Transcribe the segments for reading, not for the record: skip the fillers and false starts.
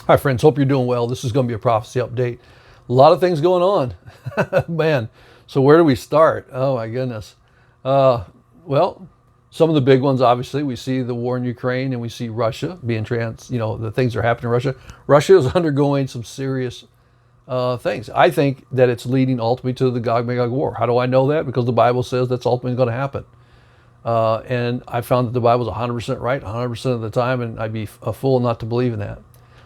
Hi, friends. Hope you're doing well. This is going to be a prophecy update. A lot of things going on, man. So where do we start? Oh my goodness. Well, some of the big ones, obviously, we see the war in Ukraine, and we see Russia being the things that are happening in Russia. Russia is undergoing some serious things. I think that it's leading ultimately to the Gog-Magog war. How do I know that? Because the Bible says that's ultimately going to happen. And I found that the Bible is 100% right 100% of the time, and I'd be a fool not to believe in that.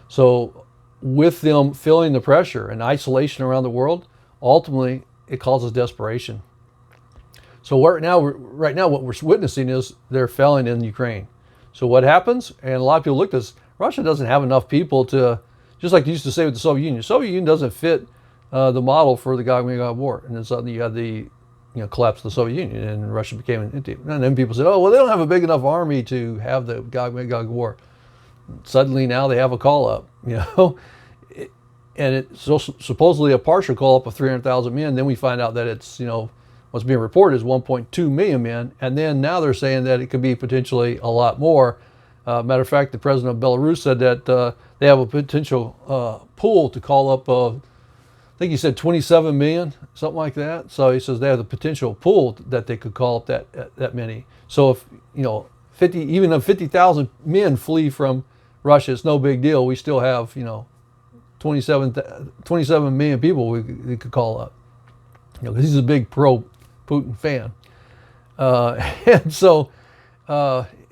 So with them feeling the pressure and isolation around the world, ultimately it causes desperation. So right now, what we're witnessing is they're failing in Ukraine. So what happens? And a lot of people look at this. Russia doesn't have enough people to, just like they used to say with the Soviet Union. The Soviet Union doesn't fit the model for the Gog-Magog war. And then suddenly you had the collapse of the Soviet Union, and Russia became an entity. And then people said, "Oh, well, they don't have a big enough army to have the Gog-Magog war." Suddenly now they have a call up, and it's supposedly a partial call up of 300,000 men. Then we find out that it's, what's being reported is 1.2 million men. And then now they're saying that it could be potentially a lot more. Matter of fact, the president of Belarus said that they have a potential pool to call up, I think he said 27 million, something like that. So he says they have the potential pool that they could call up that many. So if, 50,000 men flee from Russia, it's no big deal. We still have, 27 million people we could call up. Because he's a big pro-Putin fan. And so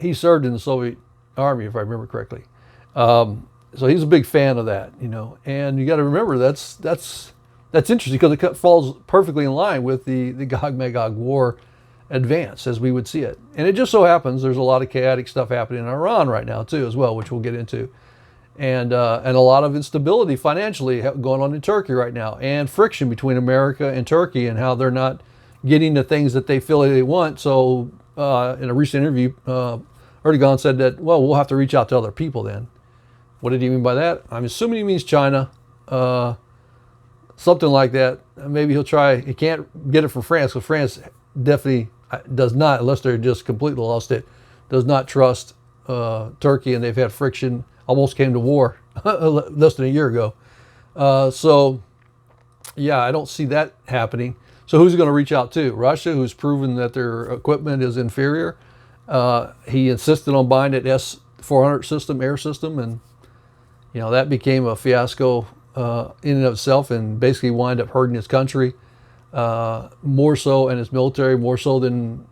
he served in the Soviet Army, if I remember correctly. So he's a big fan of that, And you got to remember that's interesting because it falls perfectly in line with the Gog-Magog war advance as we would see it. And it just so happens there's a lot of chaotic stuff happening in Iran right now too as well, which we'll get into. And a lot of instability financially going on in Turkey right now, and friction between America and Turkey, and how they're not getting the things that they feel they want. So in a recent interview, Erdogan said that, well, we'll have to reach out to other people then. What did he mean by that? I'm assuming he means China, something like that. Maybe he'll try. He can't get it from France, because France definitely does not, unless they're just completely lost it, does not trust Turkey, and they've had friction, almost came to war less than a year ago. So yeah, I don't see that happening. So who's he going to reach out to? Russia, who's proven that their equipment is inferior. He insisted on buying an S-400 system, air system, and that became a fiasco in and of itself, and basically wind up hurting his country. More so, and his military more so than,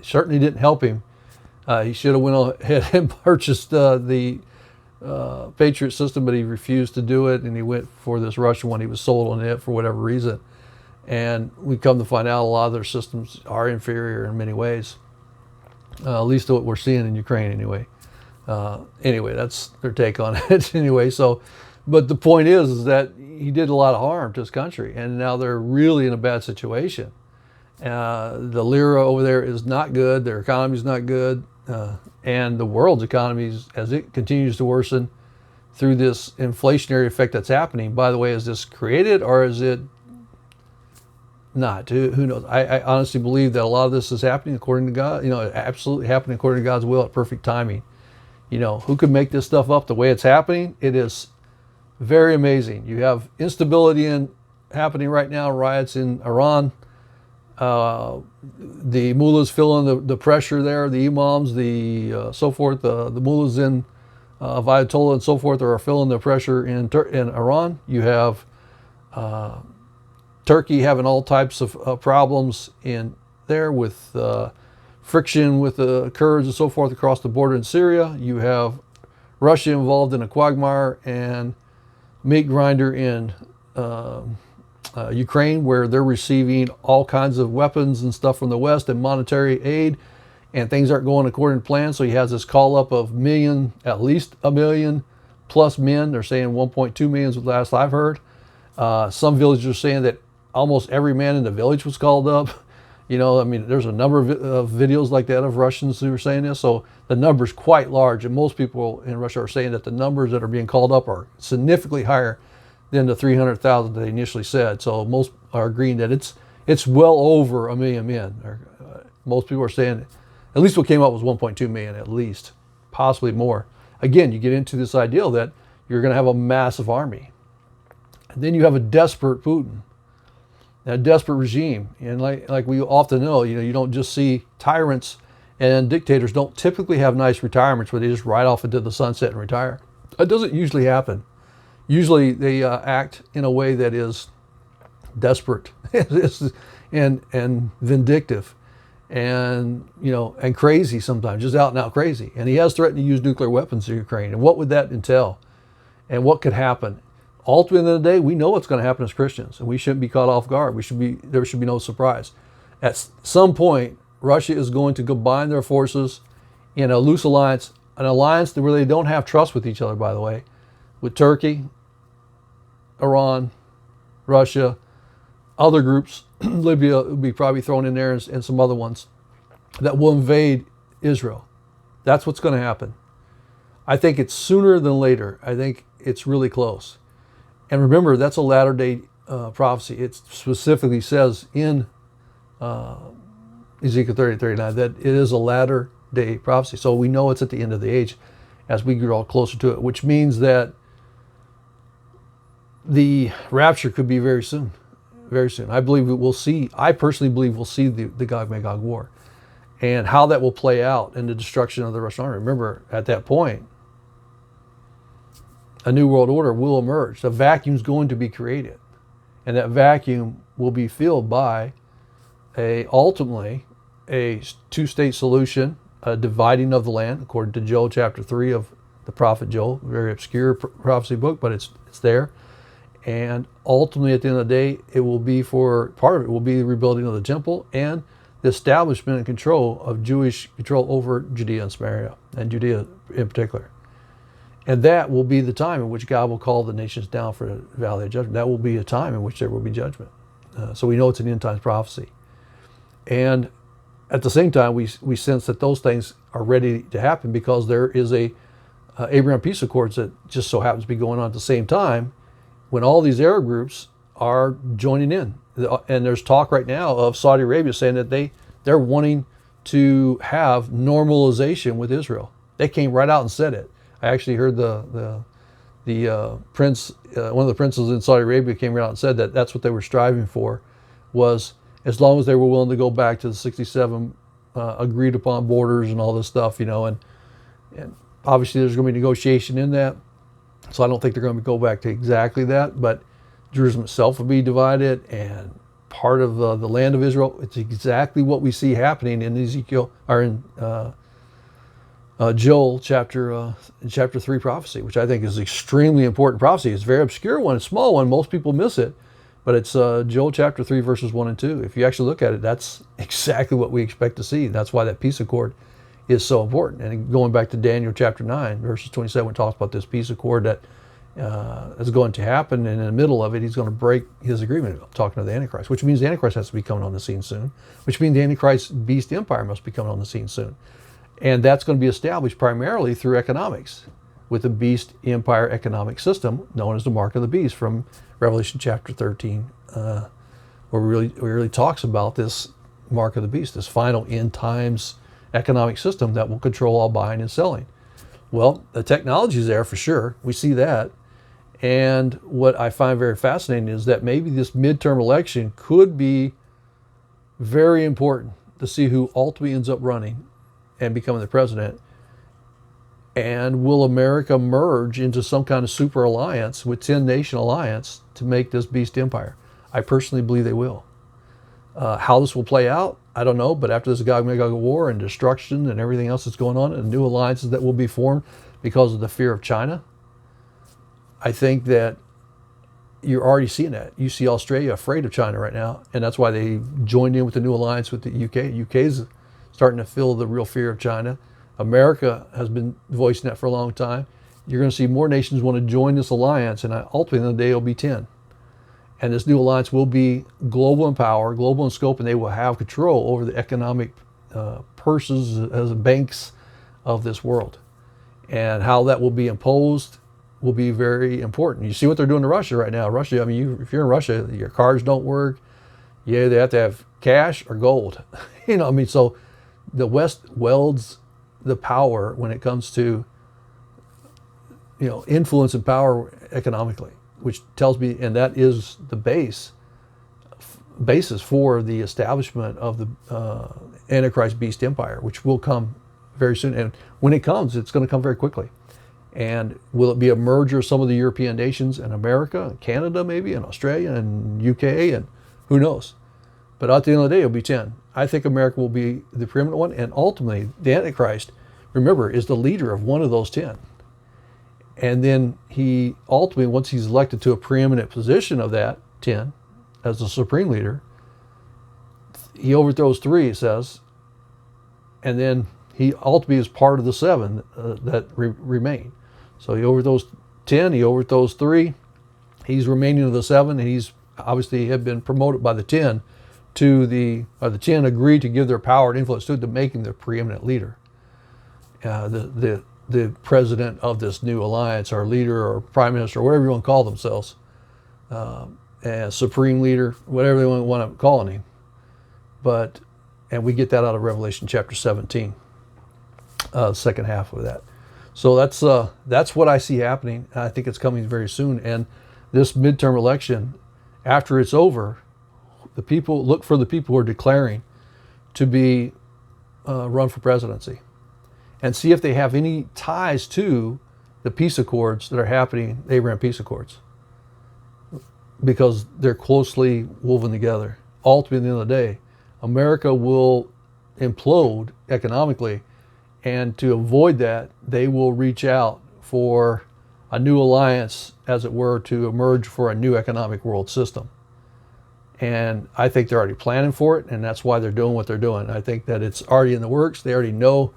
certainly didn't help him. He should have went ahead and purchased the Patriot system, but he refused to do it, and he went for this Russian one. He was sold on it for whatever reason. And we come to find out a lot of their systems are inferior in many ways, at least what we're seeing in Ukraine anyway. Anyway, that's their take on it anyway. So, but the point is that he did a lot of harm to his country, and now they're really in a bad situation. The lira over there is not good. Their economy is not good. And the world's economy, as it continues to worsen through this inflationary effect that's happening. By the way, is this created or is it not? Who knows? I honestly believe that a lot of this is happening according to God. Absolutely happening according to God's will at perfect timing. Who could make this stuff up the way it's happening? It is very amazing. You have instability happening right now, riots in Iran. The mullahs feeling the pressure there, the imams, so forth, the mullahs in Ayatollah and so forth are feeling the pressure in Iran. You have Turkey having all types of problems in there with friction with the Kurds and so forth across the border in Syria. You have Russia involved in a quagmire and meat grinder in Ukraine, where they're receiving all kinds of weapons and stuff from the West and monetary aid, and things aren't going according to plan. So he has this call up of at least a million plus men. They're saying 1.2 million is the last I've heard. Some villagers are saying that almost every man in the village was called up. There's a number of videos like that of Russians who are saying this. So the number's quite large, and most people in Russia are saying that the numbers that are being called up are significantly higher than the 300,000 that they initially said. So most are agreeing that it's well over a million men. Most people are saying, at least what came up was 1.2 million, at least, possibly more. Again, you get into this ideal that you're going to have a massive army. And then you have a desperate Putin, a desperate regime. And like we often know, you don't just see tyrants and dictators don't typically have nice retirements where they just ride off into the sunset and retire. That doesn't usually happen. Usually they act in a way that is desperate and vindictive and and crazy sometimes, just out and out crazy. And he has threatened to use nuclear weapons in Ukraine. And what would that entail? And what could happen? Ultimately, at the end of the day, we know what's going to happen as Christians, and we shouldn't be caught off guard. There should be no surprise. At some point, Russia is going to combine their forces in a loose alliance, an alliance where they don't have trust with each other, by the way, with Turkey, Iran, Russia, other groups. Libya will be probably thrown in there, and some other ones that will invade Israel. That's what's going to happen. I think it's sooner than later. I think it's really close. And remember, that's a latter-day prophecy. It specifically says in Ezekiel 30:39 that it is a latter-day prophecy. So we know it's at the end of the age as we grow closer to it, which means that the rapture could be very soon. Very soon. I personally believe we'll see the Gog-Magog war. And how that will play out in the destruction of the Russian army. Remember, at that point, a new world order will emerge. The vacuum is going to be created. And that vacuum will be filled by ultimately a two-state solution, a dividing of the land, according to Joel chapter 3 of the prophet Joel, a very obscure prophecy book, but it's there. And ultimately, at the end of the day, part of it will be the rebuilding of the temple and the establishment and control of Jewish control over Judea and Samaria, and Judea in particular. And that will be the time in which God will call the nations down for the valley of judgment. That will be a time in which there will be judgment. So we know it's an end times prophecy. And at the same time, we sense that those things are ready to happen because there is a Abraham Peace Accords that just so happens to be going on at the same time when all these Arab groups are joining in. And there's talk right now of Saudi Arabia saying that they're wanting to have normalization with Israel. They came right out and said it. I actually heard the prince, one of the princes in Saudi Arabia came right out and said that that's what they were striving for, was as long as they were willing to go back to the 67 agreed upon borders and all this stuff, and obviously there's going to be negotiation in that. So I don't think they're going to go back to exactly that, but Jerusalem itself will be divided and part of the land of Israel. It's exactly what we see happening in Ezekiel, or in Joel chapter 3 prophecy, which I think is an extremely important prophecy. It's a very obscure one, a small one. Most people miss it, but it's Joel chapter 3 verses 1 and 2. If you actually look at it, that's exactly what we expect to see. That's why that peace accord is so important. And going back to Daniel chapter 9 verses 27, it talks about this peace accord that is going to happen, and in the middle of it, he's going to break his agreement, talking to the Antichrist, which means the Antichrist has to be coming on the scene soon, which means the Antichrist beast empire must be coming on the scene soon. And that's going to be established primarily through economics, with the beast empire economic system known as the mark of the beast from Revelation chapter 13, where it really talks about this mark of the beast, this final end times economic system that will control all buying and selling. Well, the technology is there for sure. We see that. And what I find very fascinating is that maybe this midterm election could be very important to see who ultimately ends up running and becoming the president. And will America merge into some kind of super alliance with 10-nation alliance to make this beast empire? I personally believe they will. How this will play out, I don't know. But after this Gog-Magog war and destruction and everything else that's going on, and new alliances that will be formed because of the fear of China, I think that you're already seeing that. You see Australia afraid of China right now, and that's why they joined in with the new alliance with the UK. UK is starting to feel the real fear of China. America has been voicing that for a long time. You're going to see more nations want to join this alliance, and ultimately in the day it'll be 10. And this new alliance will be global in power, global in scope, and they will have control over the economic purses as banks of this world. And how that will be imposed will be very important. You see what they're doing to Russia right now. Russia, I mean, if you're in Russia, your cards don't work. Yeah, they have to have cash or gold. So the West welds the power when it comes to, influence and power economically, which tells me, and that is the basis for the establishment of the Antichrist beast empire, which will come very soon. And when it comes, it's going to come very quickly. And will it be a merger of some of the European nations and America, and Canada maybe, and Australia and UK, and who knows? But at the end of the day, it'll be 10. I think America will be the preeminent one, and ultimately, the Antichrist, remember, is the leader of one of those 10. And then he ultimately, once he's elected to a preeminent position of that 10, as the supreme leader, he overthrows 3, it says, and then he ultimately is part of the 7 that remain. So he overthrows 10, he overthrows 3, he's remaining of the 7, and he's obviously have been promoted by the 10 to the 10 agreed to give their power and influence to make him the preeminent leader. The president of this new alliance, or leader, or prime minister, or whatever you want to call themselves, and supreme leader, whatever they want to call him. And we get that out of Revelation chapter 17, the second half of that. So that's what I see happening. I think it's coming very soon. And this midterm election, after it's over, the people look for the people who are declaring to be run for presidency, and see if they have any ties to the peace accords that are happening, the Abraham peace accords, because they're closely woven together. Ultimately, at the end of the day, America will implode economically, and to avoid that, they will reach out for a new alliance, as it were, to emerge for a new economic world system. And I think they're already planning for it, and that's why they're doing what they're doing. I think that it's already in the works. They already know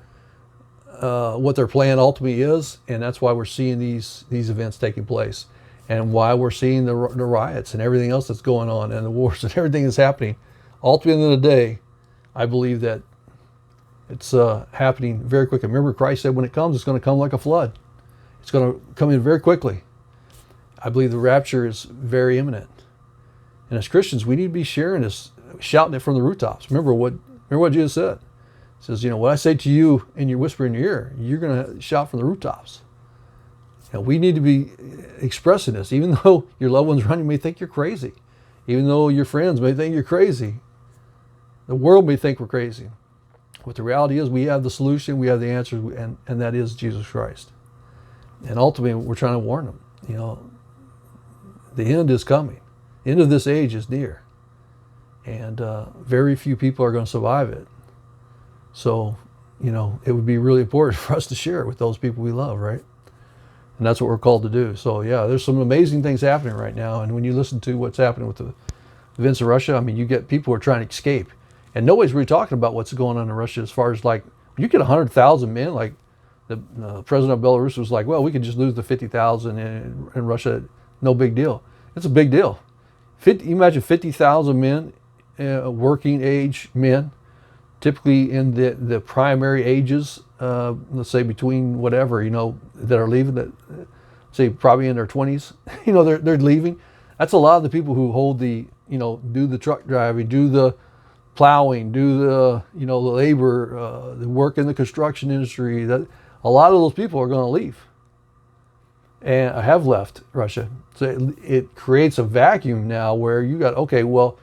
what their plan ultimately is, and that's why we're seeing these events taking place, and why we're seeing the riots and everything else that's going on, and the wars and everything that's happening. Ultimately, at the end of the day, I believe that it's happening very quickly. Remember, Christ said when it comes, it's going to come like a flood. It's going to come in very quickly. I believe the rapture is very imminent. And as Christians, we need to be sharing this, shouting it from the rooftops. Remember what Jesus said. He says, what I say to you and you whisper in your ear, you're going to shout from the rooftops. And we need to be expressing this, even though your loved ones around you may think you're crazy, even though your friends may think you're crazy. The world may think we're crazy. But the reality is we have the solution, we have the answer, and that is Jesus Christ. And ultimately, we're trying to warn them. The end is coming. The end of this age is near. And very few people are going to survive it. So, it would be really important for us to share it with those people we love, right? And that's what we're called to do. So, yeah, there's some amazing things happening right now. And when you listen to what's happening with the events in Russia, you get people who are trying to escape. And nobody's really talking about what's going on in Russia as far as, you get 100,000 men, like the president of Belarus was like, well, we could just lose the 50,000 in Russia. No big deal. It's a big deal. You imagine 50,000 men, working age men, typically in the primary ages, let's say between whatever, that are leaving, that say probably in their 20s, they're leaving. That's a lot of the people who hold do the truck driving, do the plowing, do the, the labor, the work in the construction industry. That a lot of those people are going to leave and have left Russia. So it creates a vacuum now where you got, okay, well,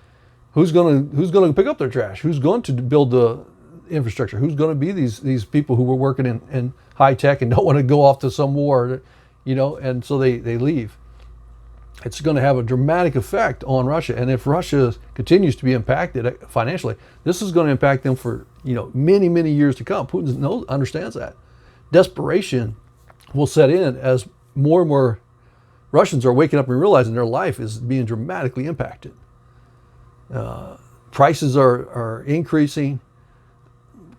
who's going to pick up their trash? Who's going to build the infrastructure? Who's going to be these people who were working in high tech and don't want to go off to some war, and so they leave. It's going to have a dramatic effect on Russia. And if Russia continues to be impacted financially, this is going to impact them for, many, many years to come. Putin understands that. Desperation will set in as more and more Russians are waking up and realizing their life is being dramatically impacted. Prices are increasing.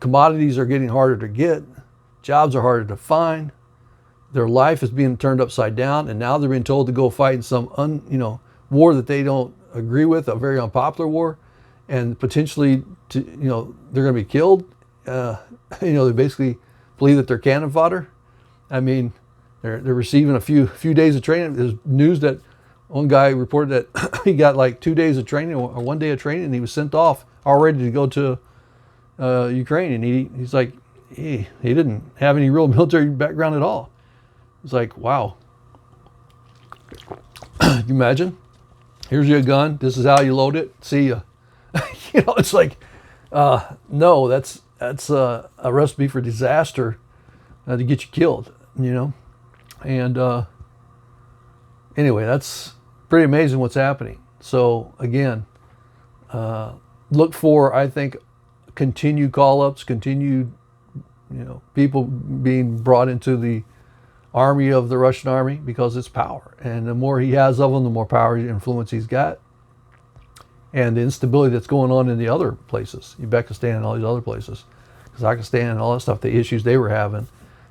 Commodities are getting harder to get. Jobs are harder to find. Their life is being turned upside down, and now they're being told to go fight in some war that they don't agree with, a very unpopular war, and potentially they're going to be killed. They basically believe that they're cannon fodder. They're receiving a few days of training. There's news that one guy reported that he got like 2 days of training or 1 day of training, and he was sent off already to go to Ukraine. And he's like, he didn't have any real military background at all. It's like, wow. Can you imagine? Here's your gun. This is how you load it. See ya. It's like, no, that's a recipe for disaster to get you killed. And anyway, that's pretty amazing what's happening. So again, look for, I think, continued call-ups, continued, people being brought into the army of the Russian army because it's power. And the more he has of them, the more power and influence he's got. And the instability that's going on in the other places, Uzbekistan and all these other places, Kazakhstan and all that stuff, the issues they were having,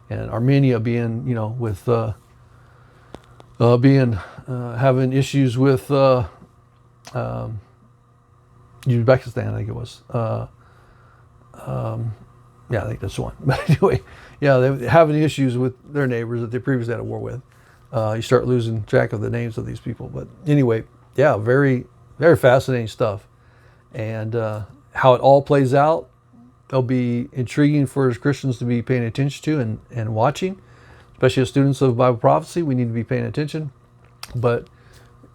and Armenia being, with having issues with Uzbekistan, I think it was. Yeah, I think that's the one. But anyway, yeah, they're having issues with their neighbors that they previously had a war with. You start losing track of the names of these people. But anyway, yeah, very, very fascinating stuff. And how it all plays out, it'll be intriguing for us Christians to be paying attention to and watching, especially as students of Bible prophecy. We need to be paying attention. But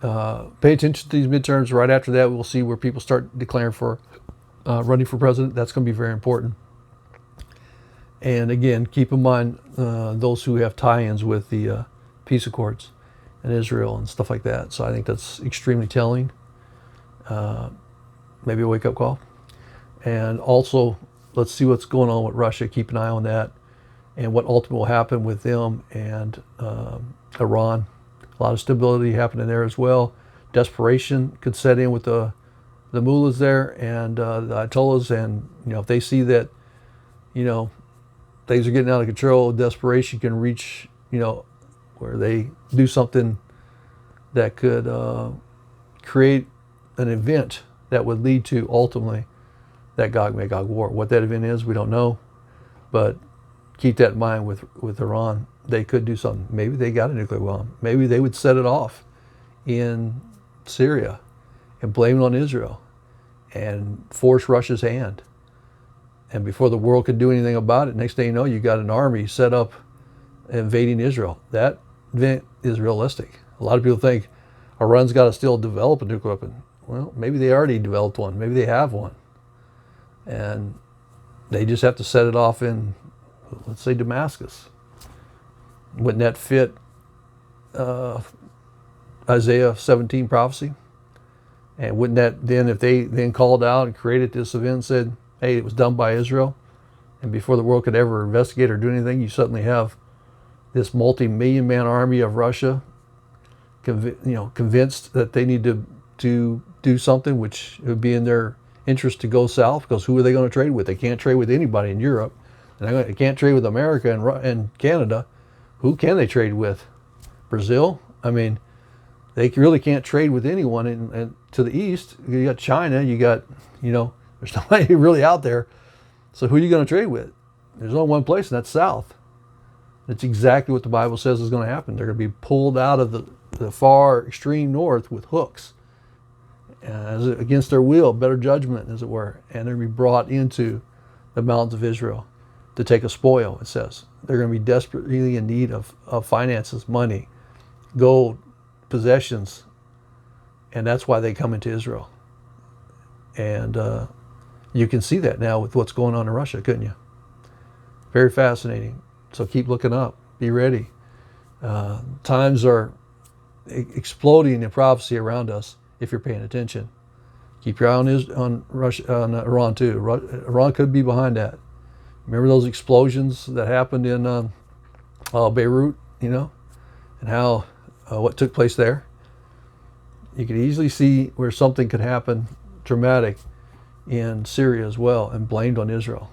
pay attention to these midterms. Right after that, we'll see where people start declaring for running for president. That's going to be very important. And again, keep in mind those who have tie-ins with the peace accords in Israel and stuff like that. So I think that's extremely telling. Maybe a wake-up call. And also, let's see what's going on with Russia. Keep an eye on that and what ultimately will happen with them and Iran. A lot of stability happening there as well. Desperation could set in with the mullahs there and the ayatollahs. And, if they see that, things are getting out of control, desperation can reach, where they do something that could create an event that would lead to ultimately that Gog-Magog war. What that event is, we don't know, but keep that in mind with Iran. They could do something. Maybe they got a nuclear bomb. Maybe they would set it off in Syria and blame it on Israel and force Russia's hand. And before the world could do anything about it, next thing you know, you got an army set up invading Israel. That event is realistic. A lot of people think Iran's got to still develop a nuclear weapon. Well, maybe they already developed one. Maybe they have one. And they just have to set it off in, let's say, Damascus. Wouldn't that fit Isaiah 17 prophecy? And wouldn't that then, if they then called out and created this event and said, hey, it was done by Israel, and before the world could ever investigate or do anything, you suddenly have this multi-million man army of Russia convinced that they need to do something which would be in their interest to go south, because who are they going to trade with? They can't trade with anybody in Europe, and they can't trade with America and Canada. Who can they trade with? Brazil? I mean, they really can't trade with anyone. And to the east, you got China, you got, there's nobody really out there. So who are you going to trade with? There's only one place, and that's south. That's exactly what the Bible says is going to happen. They're going to be pulled out of the far extreme north with hooks, against their will, better judgment, as it were. And they're going to be brought into the mountains of Israel to take a spoil, it says. They're going to be desperately in need of finances, money, gold, possessions. And that's why they come into Israel. And you can see that now with what's going on in Russia, couldn't you? Very fascinating. So keep looking up. Be ready. Times are exploding in prophecy around us if you're paying attention. Keep your eye on Russia, on Iran too. Iran could be behind that. Remember those explosions that happened in Beirut, and how what took place there? You could easily see where something could happen dramatic in Syria as well, and blamed on Israel.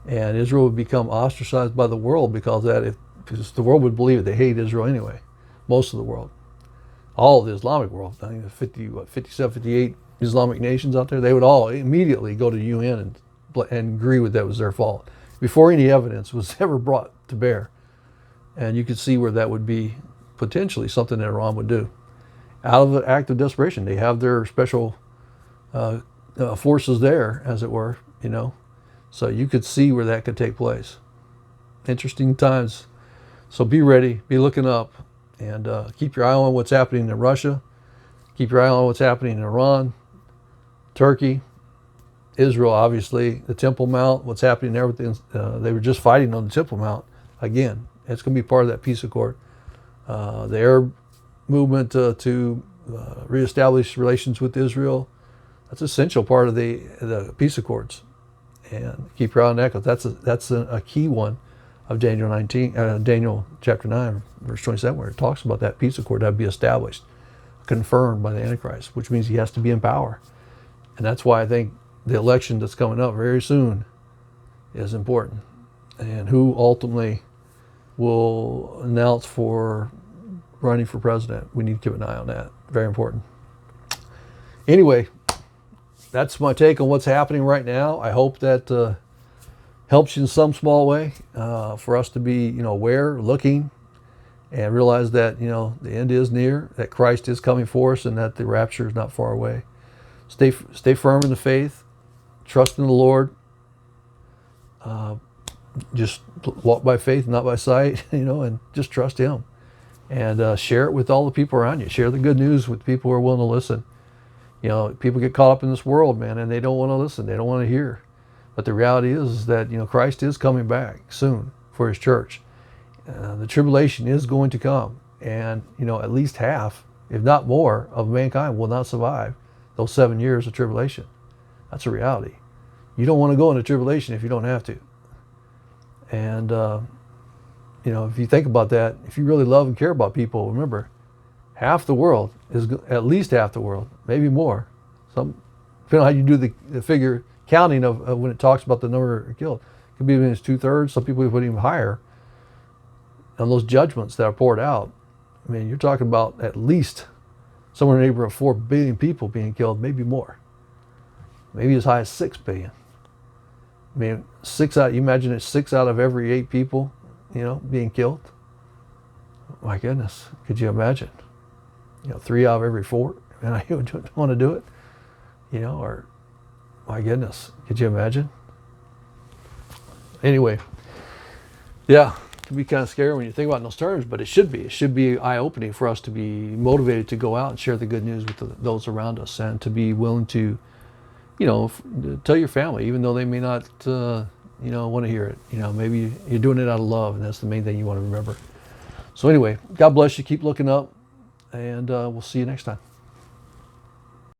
And Israel would become ostracized by the world because because the world would believe it. They hate Israel anyway. Most of the world. All of the Islamic world. I think there's 57, 58 Islamic nations out there. They would all immediately go to the UN and agree with that was their fault before any evidence was ever brought to bear. And you could see where that would be potentially something that Iran would do. Out of an act of desperation. They have their special forces there, as it were, So you could see where that could take place. Interesting times So be ready, be looking up, and keep your eye on what's happening in Russia. Keep your eye on what's happening in Iran, Turkey, Israel, obviously, the Temple Mount, what's happening there. They were just fighting on the Temple Mount again. It's going to be part of that peace accord. The Arab movement to reestablish relations with Israel, that's an essential part of the peace accords. And keep your eye on that, because that's a key one of Daniel chapter 9, verse 27, where it talks about that peace accord that would be established, confirmed by the Antichrist, which means he has to be in power. And that's why I think the election that's coming up very soon is important. And who ultimately will announce for running for president, we need to keep an eye on that. Very important. Anyway, that's my take on what's happening right now. I hope that helps you in some small way, for us to be, aware, looking, and realize that, the end is near, that Christ is coming for us, and that the rapture is not far away. Stay firm in the faith, trust in the Lord. Just walk by faith, not by sight, and just trust Him. And share it with all the people around you. Share the good news with people who are willing to listen. People get caught up in this world, man, and they don't want to listen. They don't want to hear. But the reality is that, Christ is coming back soon for His church. The tribulation is going to come. And, at least half, if not more, of mankind will not survive those 7 years of tribulation. That's a reality. You don't want to go into tribulation if you don't have to. And, if you think about that, if you really love and care about people, remember, half the world is, at least half the world, maybe more. Depending on how you do the figure counting of when it talks about the number killed. It could be even as 2/3. Some people put even higher on those judgments that are poured out. I mean, you're talking about at least somewhere in the neighborhood of 4 billion people being killed, maybe more. Maybe as high as 6 billion. I mean, you imagine it's 6 out of every 8 people, being killed. My goodness, could you imagine? 3 out of every 4. And I don't want to do it. Or, my goodness, could you imagine? Anyway, yeah, it can be kind of scary when you think about it in those terms, but it should be. It should be eye-opening for us to be motivated to go out and share the good news with those around us, and to be willing to, tell your family, even though they may not, want to hear it. Maybe you're doing it out of love, and that's the main thing you want to remember. So anyway, God bless you. Keep looking up, and we'll see you next time.